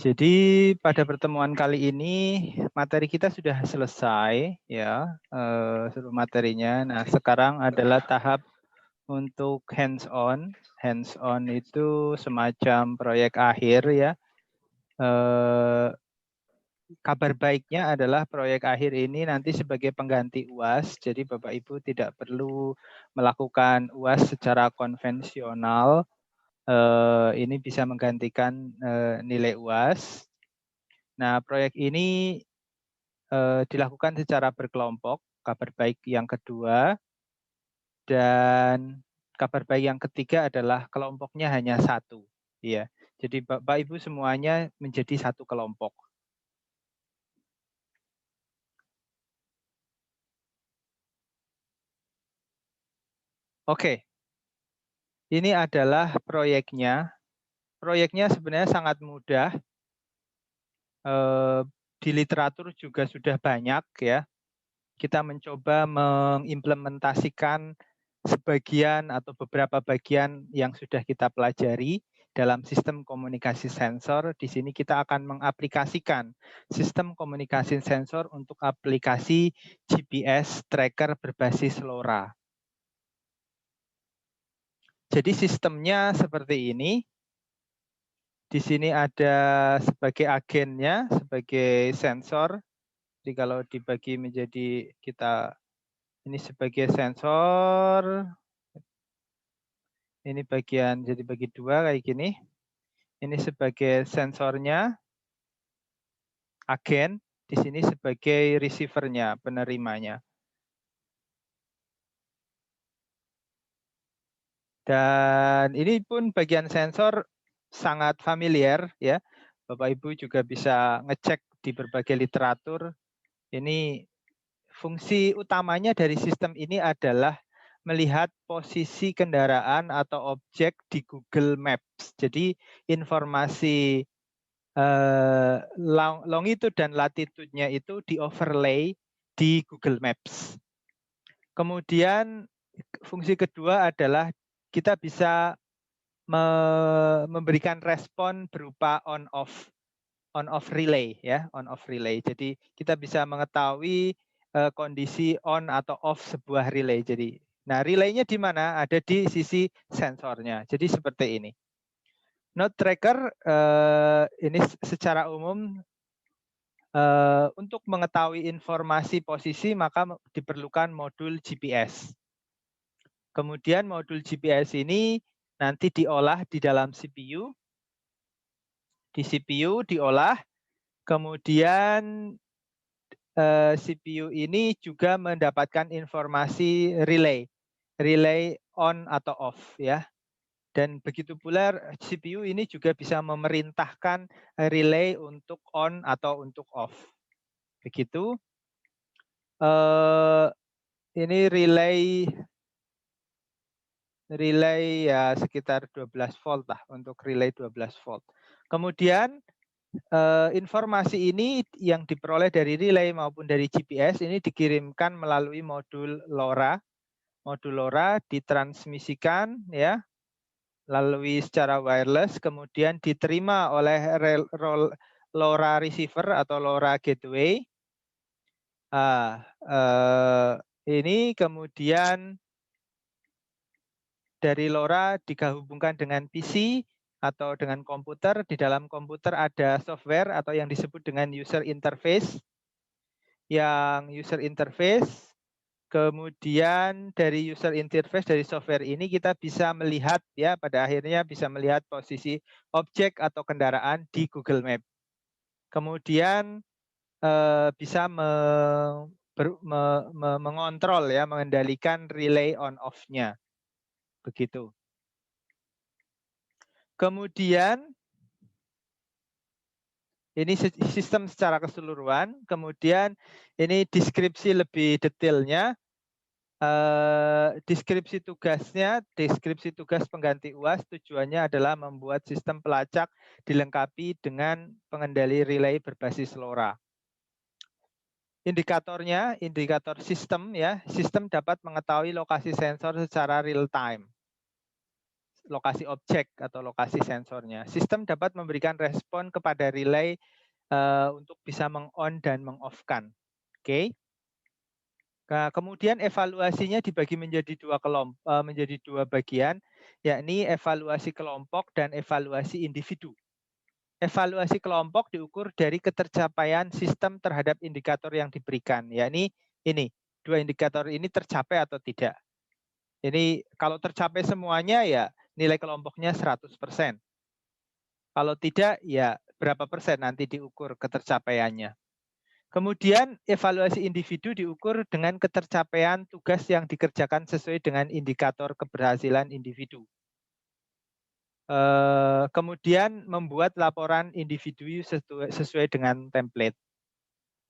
Jadi pada pertemuan kali ini materi kita sudah selesai ya, seluruh materinya. Nah, sekarang adalah tahap untuk hands-on. Hands-on itu semacam proyek akhir ya. Kabar baiknya adalah proyek akhir ini nanti sebagai pengganti UAS. Jadi Bapak Ibu tidak perlu melakukan UAS secara konvensional. Ini bisa menggantikan nilai UAS. Nah, proyek ini dilakukan secara berkelompok, kabar baik yang kedua, dan kabar baik yang ketiga adalah kelompoknya hanya satu. Ya, jadi Bapak Ibu semuanya menjadi satu kelompok. Oke, ini adalah proyeknya. Proyeknya sebenarnya sangat mudah. Di literatur juga sudah banyak ya. Kita mencoba mengimplementasikan sebagian atau beberapa bagian yang sudah kita pelajari dalam sistem komunikasi sensor. Di sini kita akan mengaplikasikan sistem komunikasi sensor untuk aplikasi GPS tracker berbasis LoRa. Jadi sistemnya seperti ini. Di sini ada sebagai agennya, sebagai sensor. Jadi kalau dibagi menjadi ini sebagai sensor, ini bagian jadi bagi dua kayak gini. Ini sebagai sensornya, agen. Di sini sebagai receivernya, penerimanya. Dan ini pun bagian sensor sangat familiar ya. Bapak Ibu juga bisa ngecek di berbagai literatur. Ini fungsi utamanya dari sistem ini adalah melihat posisi kendaraan atau objek di Google Maps. Jadi informasi longitude dan latitude-nya itu di overlay di Google Maps. Kemudian fungsi kedua adalah kita bisa memberikan respon berupa on off relay ya, on off relay. Jadi kita bisa mengetahui kondisi on atau off sebuah relay. Jadi nah relaynya di mana? Ada di sisi sensornya. Jadi seperti ini. Node tracker ini secara umum untuk mengetahui informasi posisi maka diperlukan modul GPS. Kemudian modul GPS ini nanti diolah di dalam CPU. Di CPU diolah, kemudian CPU ini juga mendapatkan informasi relay on atau off ya. Dan begitu pula CPU ini juga bisa memerintahkan relay untuk on atau untuk off. Begitu. Ini relay ya sekitar 12 volt lah untuk relay 12 volt. Kemudian informasi ini yang diperoleh dari relay maupun dari GPS ini dikirimkan melalui modul LoRa. Modul LoRa ditransmisikan ya melalui secara wireless, kemudian diterima oleh LoRa receiver atau LoRa gateway. Ini kemudian dari LoRa digabungkan dengan PC atau dengan komputer. Di dalam komputer ada software atau yang disebut dengan user interface. Kemudian dari user interface dari software ini kita bisa melihat ya pada akhirnya bisa melihat posisi objek atau kendaraan di Google Map. Kemudian bisa mengontrol ya, mengendalikan relay on off-nya. Begitu. Kemudian ini sistem secara keseluruhan. Kemudian ini deskripsi lebih detailnya. Deskripsi tugas pengganti UAS tujuannya adalah membuat sistem pelacak dilengkapi dengan pengendali relay berbasis LoRa. Indikatornya, indikator sistem ya, sistem dapat mengetahui lokasi sensor secara real time. lokasi objek atau lokasi sensornya. Sistem dapat memberikan respon kepada relay untuk bisa meng-on dan meng-off-kan. Oke. Nah, kemudian evaluasinya dibagi menjadi menjadi dua bagian, yakni evaluasi kelompok dan evaluasi individu. Evaluasi kelompok diukur dari ketercapaian sistem terhadap indikator yang diberikan, yakni ini, dua indikator ini tercapai atau tidak. Ini kalau tercapai semuanya ya nilai kelompoknya 100%. Kalau tidak ya berapa persen nanti diukur ketercapaiannya. Kemudian evaluasi individu diukur dengan ketercapaian tugas yang dikerjakan sesuai dengan indikator keberhasilan individu. Kemudian membuat laporan individu sesuai dengan template.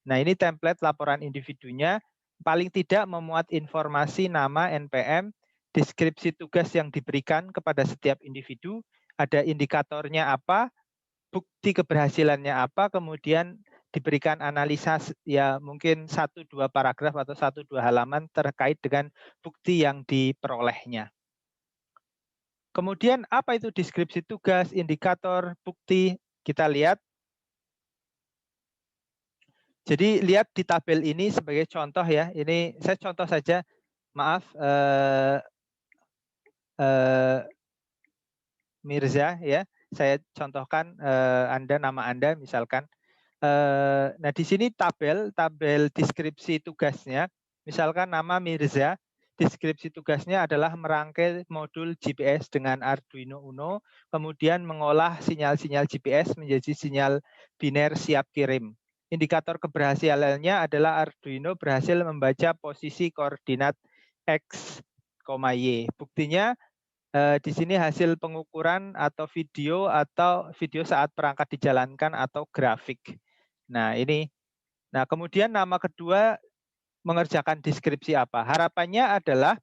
Nah, ini template laporan individunya paling tidak memuat informasi nama NPM, deskripsi tugas yang diberikan kepada setiap individu, ada indikatornya apa, bukti keberhasilannya apa, kemudian diberikan analisa ya mungkin 1-2 paragraf atau 1-2 halaman terkait dengan bukti yang diperolehnya. Kemudian apa itu deskripsi tugas, indikator, bukti? Kita lihat. Jadi lihat di tabel ini sebagai contoh ya. Ini saya contoh saja. Maaf, Mirza ya. Saya contohkan nama Anda misalkan. Nah di sini tabel deskripsi tugasnya. Misalkan nama Mirza. Deskripsi tugasnya adalah merangkai modul GPS dengan Arduino Uno, kemudian mengolah sinyal-sinyal GPS menjadi sinyal biner siap kirim. Indikator keberhasilannya adalah Arduino berhasil membaca posisi koordinat X, Y. Buktinya di sini hasil pengukuran atau video saat perangkat dijalankan atau grafik. Nah ini, kemudian nama kedua mengerjakan deskripsi apa? Harapannya adalah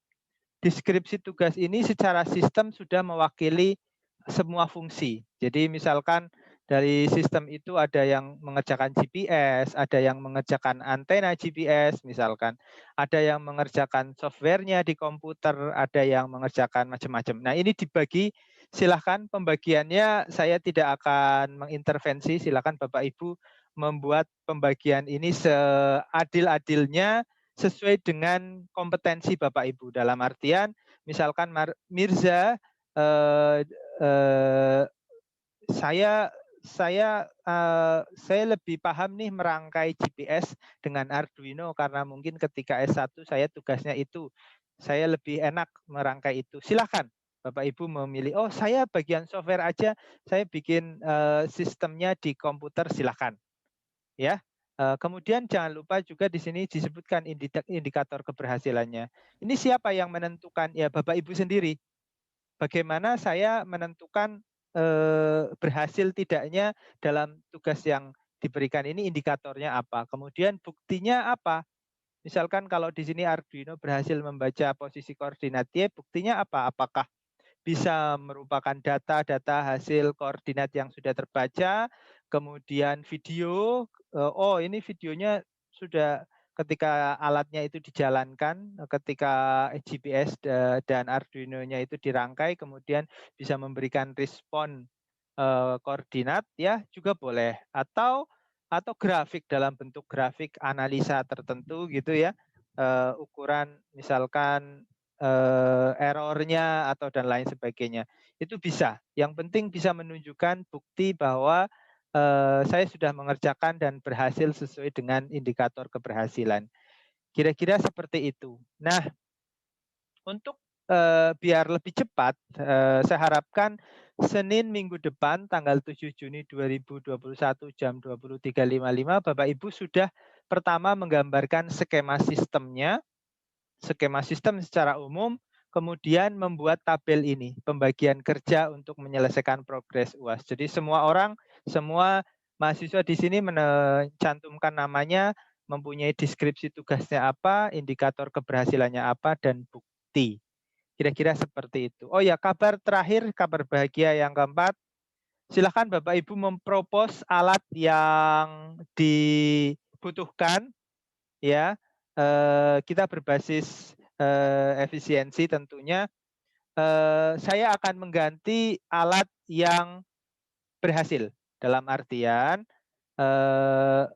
deskripsi tugas ini secara sistem sudah mewakili semua fungsi. Jadi misalkan dari sistem itu ada yang mengerjakan GPS, ada yang mengerjakan antena GPS misalkan, ada yang mengerjakan softwarenya di komputer, ada yang mengerjakan macam-macam. Nah ini dibagi, silahkan pembagiannya saya tidak akan mengintervensi, silahkan Bapak Ibu membuat pembagian ini seadil-adilnya sesuai dengan kompetensi Bapak Ibu. Dalam artian, misalkan Mirza, saya lebih paham nih merangkai GPS dengan Arduino karena mungkin ketika S1 saya tugasnya itu. Saya lebih enak merangkai itu. Silakan Bapak Ibu memilih, oh saya bagian software aja, saya bikin sistemnya di komputer, silakan. Ya. Kemudian jangan lupa juga di sini disebutkan indikator keberhasilannya. Ini siapa yang menentukan? Ya Bapak Ibu sendiri. Bagaimana saya menentukan berhasil tidaknya dalam tugas yang diberikan ini, indikatornya apa? Kemudian buktinya apa? Misalkan kalau di sini Arduino berhasil membaca posisi koordinat Y, buktinya apa? Apakah bisa merupakan data-data hasil koordinat yang sudah terbaca, kemudian video, oh ini videonya sudah ketika alatnya itu dijalankan, ketika GPS dan Arduino-nya itu dirangkai, kemudian bisa memberikan respon koordinat ya juga boleh, atau grafik dalam bentuk grafik analisa tertentu gitu ya, ukuran misalkan errornya atau dan lain sebagainya, itu bisa. Yang penting bisa menunjukkan bukti bahwa saya sudah mengerjakan dan berhasil sesuai dengan indikator keberhasilan. Kira-kira seperti itu. Nah, untuk biar lebih cepat, saya harapkan Senin minggu depan tanggal 7 Juni 2021 jam 23.55 Bapak Ibu sudah pertama menggambarkan skema sistemnya, skema sistem secara umum, kemudian membuat tabel ini, pembagian kerja untuk menyelesaikan progres UAS. Jadi semua mahasiswa di sini mencantumkan namanya, mempunyai deskripsi tugasnya apa, indikator keberhasilannya apa, dan bukti. Kira-kira seperti itu. Oh ya, kabar terakhir, kabar bahagia yang keempat. Silakan Bapak Ibu mempropos alat yang dibutuhkan. Ya, kita berbasis efisiensi tentunya. saya akan mengganti alat yang berhasil. Dalam artian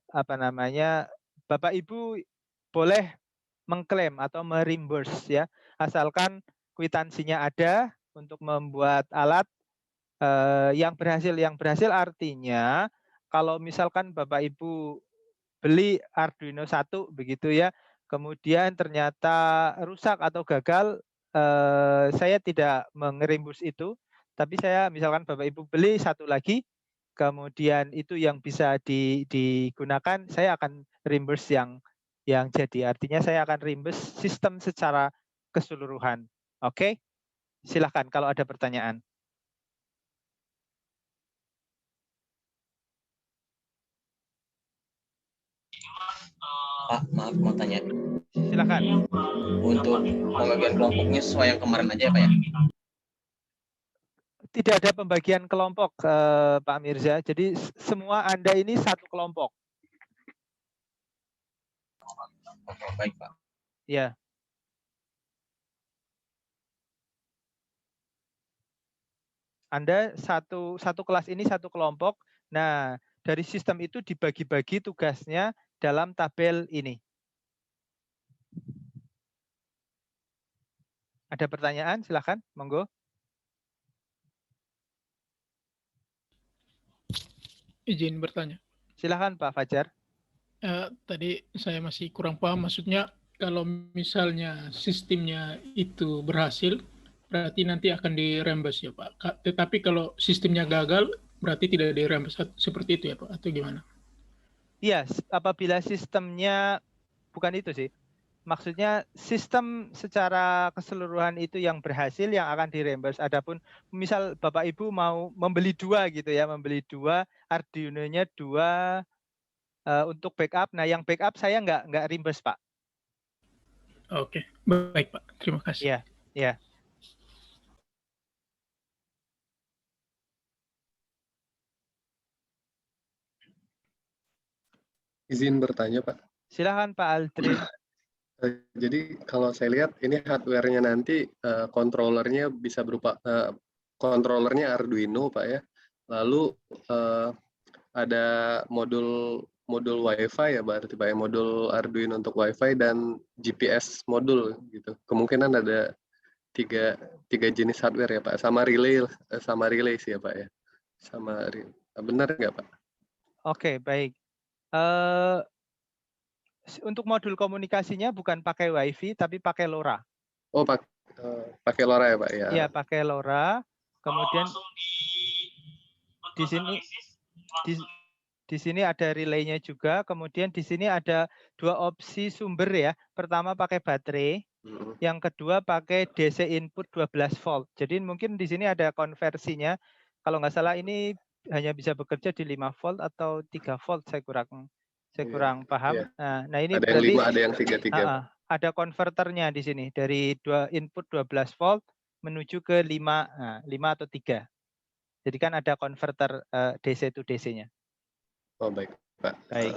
apa namanya, Bapak Ibu boleh mengklaim atau mereimburse ya, asalkan kwitansinya ada untuk membuat alat yang berhasil. Yang berhasil artinya kalau misalkan Bapak Ibu beli Arduino 1 begitu ya, kemudian ternyata rusak atau gagal, saya tidak mengerimbus itu, tapi saya misalkan Bapak Ibu beli satu lagi, kemudian itu yang bisa digunakan, saya akan reimburse yang jadi. Artinya saya akan reimburse sistem secara keseluruhan. Oke, silahkan kalau ada pertanyaan. Pak, maaf mau tanya. Silakan. Untuk pembagian kelompoknya sesuai yang kemarin aja ya Pak ya? Tidak ada pembagian kelompok, Pak Mirza. Jadi semua Anda ini satu kelompok. Oke, baik Pak. Ya. Anda satu kelas ini satu kelompok. Nah, dari sistem itu dibagi-bagi tugasnya dalam tabel ini. Ada pertanyaan? Silakan, monggo. Izin bertanya. Silakan Pak Fajar. Tadi saya masih kurang paham, maksudnya kalau misalnya sistemnya itu berhasil, berarti nanti akan dirembes ya Pak. Tetapi kalau sistemnya gagal, berarti tidak dirembes, seperti itu ya Pak, atau gimana? Iya, apabila sistemnya bukan itu sih. Maksudnya sistem secara keseluruhan itu yang berhasil yang akan direimburse. Adapun misal Bapak Ibu mau membeli dua gitu ya, membeli dua Arduino-nya dua untuk backup. Nah, yang backup saya nggak reimburse Pak. Oke, baik Pak. Terima kasih. Iya, iya. Izin bertanya, Pak. Silakan Pak Aldrin. Jadi kalau saya lihat ini hardware-nya nanti controllernya bisa berupa controllernya Arduino, Pak ya. Lalu ada modul Wi-Fi ya, berarti Pak ya, modul Arduino untuk Wi-Fi dan GPS modul gitu. Kemungkinan ada tiga jenis hardware ya Pak, sama relay sih ya Pak ya. Benar nggak Pak? Oke, baik. Untuk modul komunikasinya bukan pakai WiFi tapi pakai LoRa. Oh, pakai LoRa ya Pak ya. Iya, pakai LoRa. Kemudian di sini ada relaynya juga. Kemudian di sini ada dua opsi sumber ya. Pertama pakai baterai, yang kedua pakai DC input 12 volt. Jadi mungkin di sini ada konversinya. Kalau nggak salah ini hanya bisa bekerja di 5 volt atau 3 volt, saya kurang paham. Iya. Nah, ini ada berarti yang 5, ada yang 3. ada konverternya di sini dari input 12 volt menuju ke 5 atau 3. Jadi kan ada konverter DC to DC-nya. Oh, baik, Pak. Baik.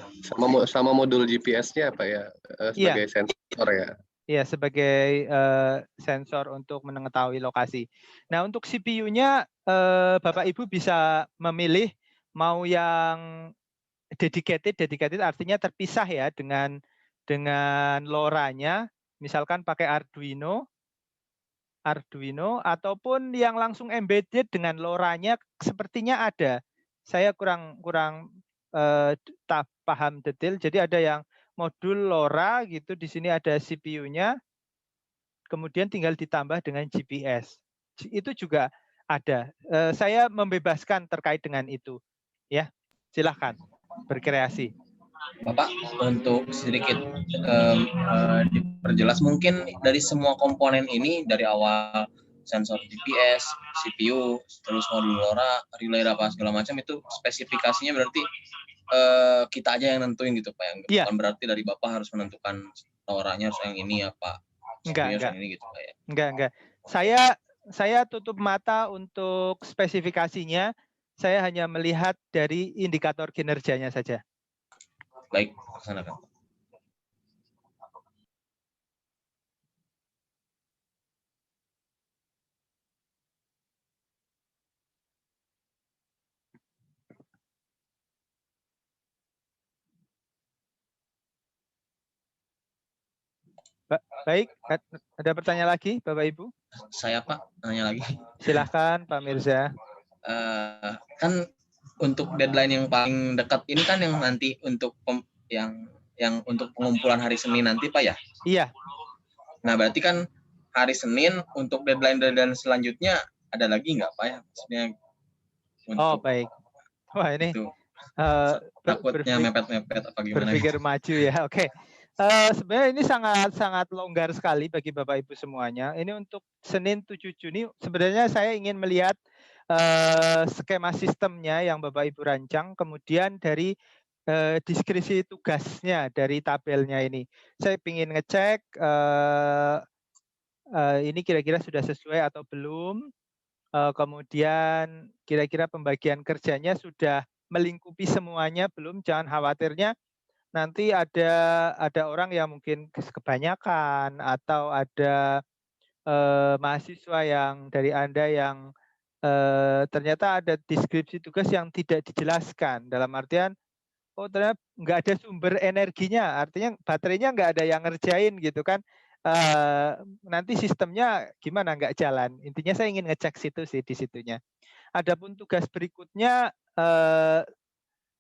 Sama modul GPS-nya Pak ya, sebagai sensor ya. Iya, sebagai sensor untuk mengetahui lokasi. Nah, untuk CPU-nya Bapak Ibu bisa memilih mau yang dedicated artinya terpisah ya dengan LoRa-nya, misalkan pakai Arduino ataupun yang langsung embedded dengan LoRa-nya sepertinya ada. Saya kurang tak paham detail. Jadi ada yang modul LoRa gitu, di sini ada CPU-nya, kemudian tinggal ditambah dengan GPS. Itu juga ada. Saya membebaskan terkait dengan itu. Ya, silahkan berkreasi. Bapak, untuk sedikit diperjelas, mungkin dari semua komponen ini, dari awal sensor GPS, CPU, terus modul LoRa, relay apa segala macam, itu spesifikasinya berarti kita aja yang nentuin gitu Pak, yang bukan berarti dari Bapak harus menentukan LoRa-nya harus yang ini apa, enggak. yang ini gitu Pak ya. Enggak. Saya tutup mata untuk spesifikasinya. Saya hanya melihat dari indikator kinerjanya saja. Baik, laksanakan. Baik, ada pertanyaan lagi Bapak Ibu? Saya Pak, nanya lagi. Silahkan Pak Mirza. Kan untuk deadline yang paling dekat ini kan yang nanti untuk yang untuk pengumpulan hari Senin nanti Pak ya? Iya. Nah berarti kan hari Senin untuk deadline selanjutnya ada lagi nggak Pak ya? Maksudnya untuk baik. Wah ini itu, takutnya mepet-mepet apa gimana? Berpikir maju ya. Oke. Sebenarnya ini sangat longgar sekali bagi Bapak Ibu semuanya. Ini untuk Senin 7 Juni sebenarnya saya ingin melihat skema sistemnya yang Bapak Ibu rancang, kemudian dari deskripsi tugasnya dari tabelnya ini. Saya ingin ngecek ini kira-kira sudah sesuai atau belum. Kemudian kira-kira pembagian kerjanya sudah melingkupi semuanya belum? Jangan khawatirnya nanti ada orang yang mungkin kebanyakan atau ada mahasiswa yang dari Anda yang ternyata ada deskripsi tugas yang tidak dijelaskan, dalam artian ternyata nggak ada sumber energinya, artinya baterainya nggak ada yang ngerjain gitu kan. Nanti sistemnya gimana, nggak jalan. Intinya saya ingin ngecek situ sih, di situnya. Adapun tugas berikutnya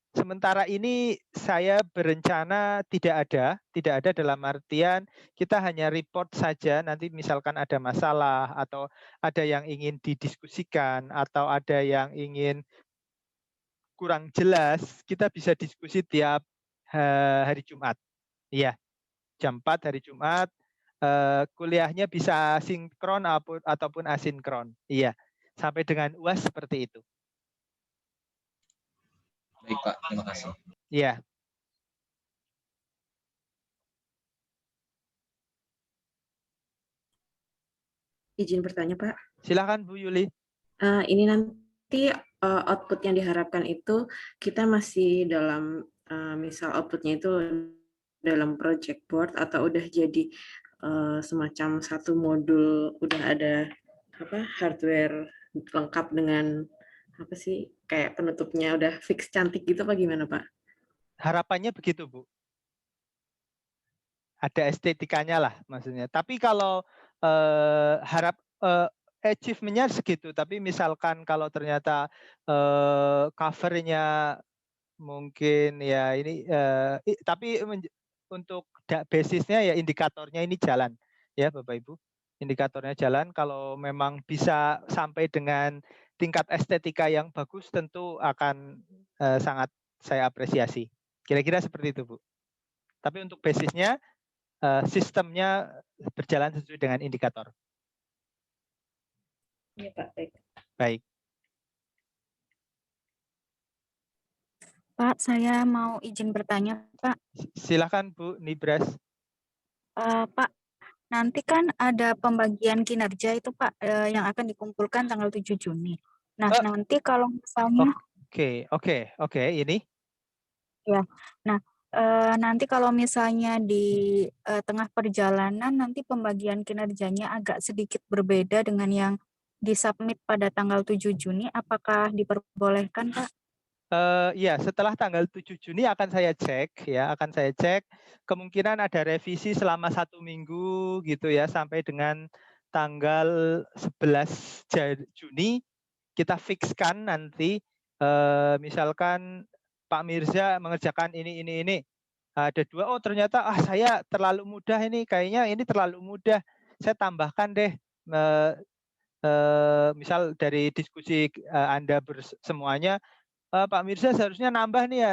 sementara ini saya berencana tidak ada dalam artian kita hanya report saja, nanti misalkan ada masalah atau ada yang ingin didiskusikan atau ada yang ingin kurang jelas, kita bisa diskusi tiap hari Jumat. Iya, jam 4 hari Jumat, kuliahnya bisa sinkron ataupun asinkron. Iya, sampai dengan UAS seperti itu. Baik Pak, terima kasih. Iya. Izin bertanya Pak. Silakan Bu Yuli. Ini nanti output yang diharapkan itu kita masih dalam misal outputnya itu dalam project board atau udah jadi semacam satu modul, udah ada hardware lengkap dengan kayak penutupnya udah fix cantik gitu apa gimana Pak? Harapannya begitu Bu. Ada estetikanya lah maksudnya. Tapi kalau achievement-nya segitu. Tapi misalkan kalau ternyata covernya mungkin ya ini, tapi untuk basisnya ya indikatornya ini jalan ya Bapak Ibu. Indikatornya jalan. Kalau memang bisa sampai dengan tingkat estetika yang bagus, tentu akan sangat saya apresiasi. Kira-kira seperti itu Bu. Tapi untuk basisnya sistemnya berjalan sesuai dengan indikator. Iya Pak, baik. Baik. Pak, saya mau izin bertanya, Pak. Silakan Bu Nibras. Pak, nanti kan ada pembagian kinerja itu Pak, yang akan dikumpulkan tanggal 7 Juni. Nah, nanti kalau misalnya... Oke, ini? Ya, nah nanti kalau misalnya di tengah perjalanan nanti pembagian kinerjanya agak sedikit berbeda dengan yang disubmit pada tanggal 7 Juni, apakah diperbolehkan Pak? Ya, setelah tanggal 7 Juni akan saya cek ya, kemungkinan ada revisi selama 1 minggu gitu ya, sampai dengan tanggal 11 Juni kita fixkan nanti misalkan Pak Mirza mengerjakan ini. Ada 2, ternyata saya terlalu mudah ini, kayaknya ini terlalu mudah, saya tambahkan deh. Misal dari diskusi Anda semuanya, Pak Mirza seharusnya nambah nih ya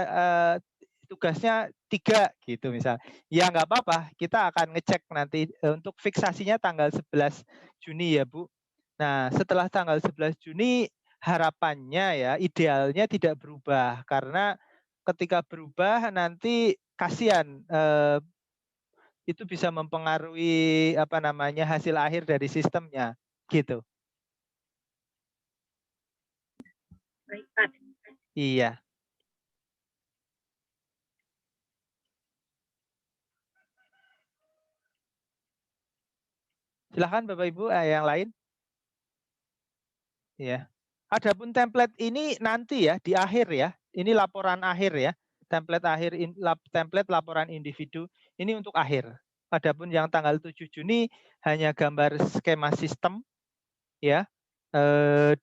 tugasnya 3 gitu misal. Ya nggak apa-apa, kita akan ngecek nanti untuk fiksasinya tanggal 11 Juni ya Bu. Nah setelah tanggal 11 Juni harapannya ya idealnya tidak berubah, karena ketika berubah nanti kasihan itu bisa mempengaruhi hasil akhir dari sistemnya gitu. Baik Pak. Iya. Silahkan Bapak Ibu yang lain. Ya. Adapun template ini nanti ya di akhir ya. Ini laporan akhir ya. Template laporan individu ini untuk akhir. Adapun yang tanggal 7 Juni hanya gambar skema sistem ya.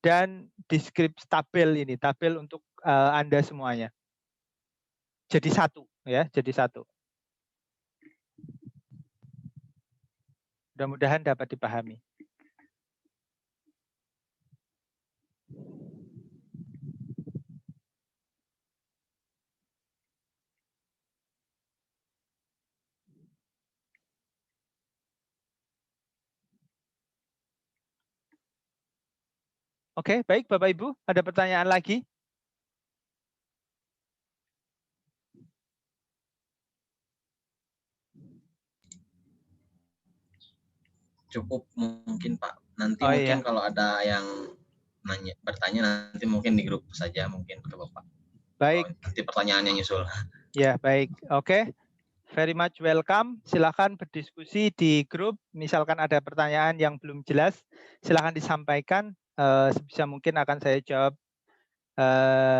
Dan deskripsi tabel ini, tabel untuk Anda semuanya. Jadi satu ya, jadi satu. Mudah-mudahan dapat dipahami. Oke, baik Bapak Ibu, ada pertanyaan lagi? Cukup mungkin Pak. Nanti Oh, mungkin iya. kalau ada yang bertanya nanti mungkin di grup saja mungkin ke Bapak. Baik. Kalau nanti pertanyaannya nyusul. Ya, baik. Oke. Very much welcome. Silakan berdiskusi di grup. Misalkan ada pertanyaan yang belum jelas, silakan disampaikan. Sebisa mungkin akan saya jawab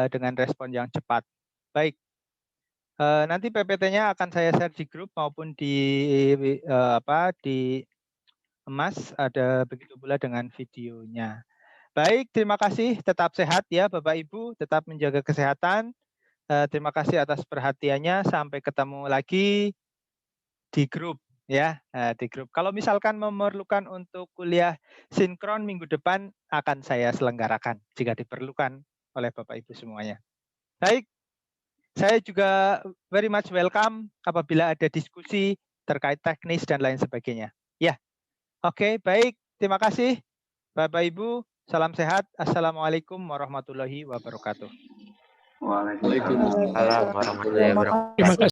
dengan respon yang cepat. Baik. Nanti PPT-nya akan saya share di grup maupun di di Emas. Ada begitu pula dengan videonya. Baik, terima kasih. Tetap sehat ya Bapak Ibu. Tetap menjaga kesehatan. Terima kasih atas perhatiannya. Sampai ketemu lagi di grup ya, di grup. Kalau misalkan memerlukan untuk kuliah sinkron minggu depan akan saya selenggarakan jika diperlukan oleh Bapak Ibu semuanya. Baik, saya juga very much welcome apabila ada diskusi terkait teknis dan lain sebagainya. Ya, oke, baik. Terima kasih Bapak Ibu. Salam sehat. Assalamualaikum warahmatullahi wabarakatuh. Waalaikumsalam Waalaikumsalam warahmatullahi wabarakatuh. Terima kasih.